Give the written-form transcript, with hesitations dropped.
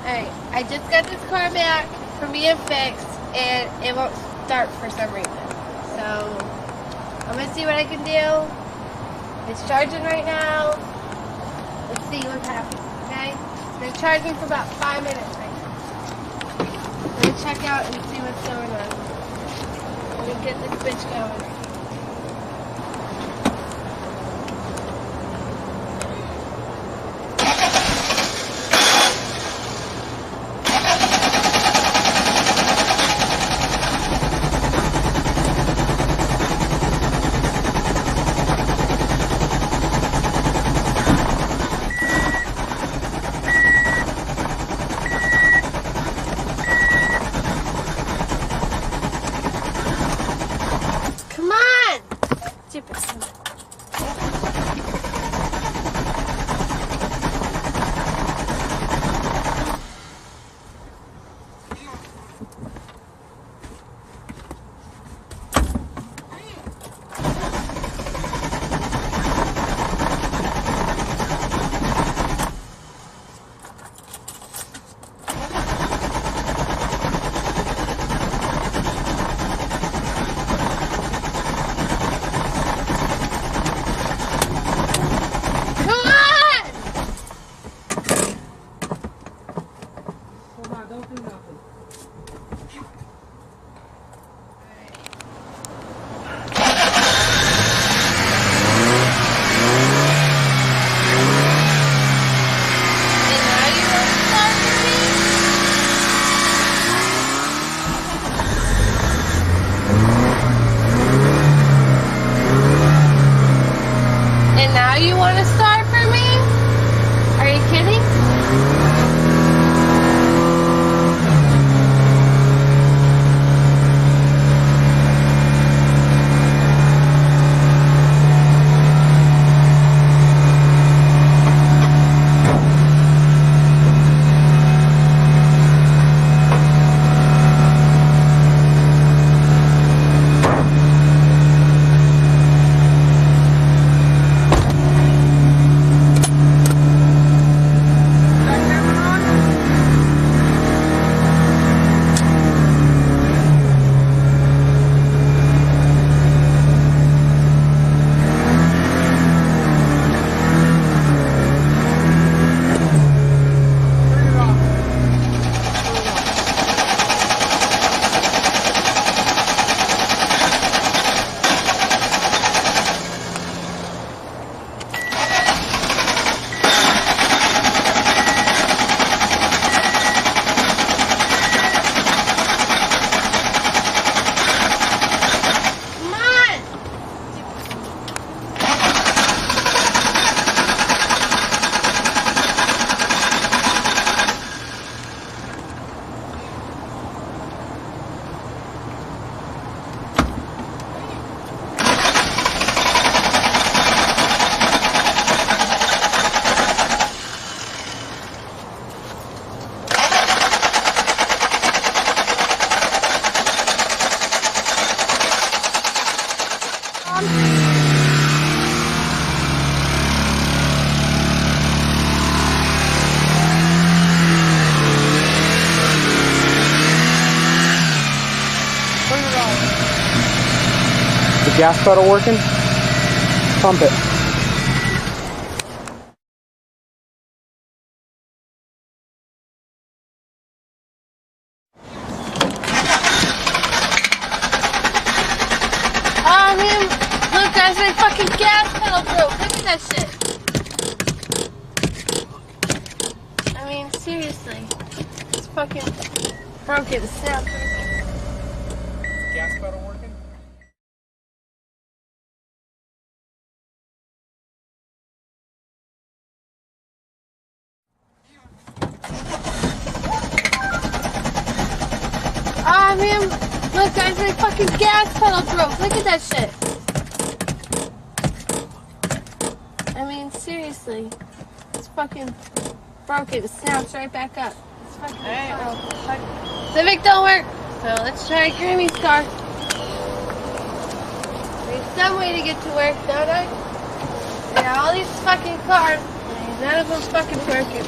Alright, I just got this car back from being fixed and it won't start for some reason. So, I'm gonna see what I can do. It's charging right now. Let's see what's happening, okay? It's been charging for about 5 minutes right now. I'm gonna check out and see what's going on. Let me get this bitch going. And now you want to start for me? Are you kidding? The gas pedal working? Pump it. Oh man, look guys, my fucking gas pedal broke. Look at that shit. I mean, seriously. It's fucking broken. It snapped. Gas pedal working? Oh man, look guys, my fucking gas pedal broke. Look at that shit. I mean, seriously. It's fucking broken. It snaps right back up. It's fucking broke. Civic don't work, so let's try Grammy's car. There's some way to get to work, don't I? There are all these fucking cars, and none of them fucking working.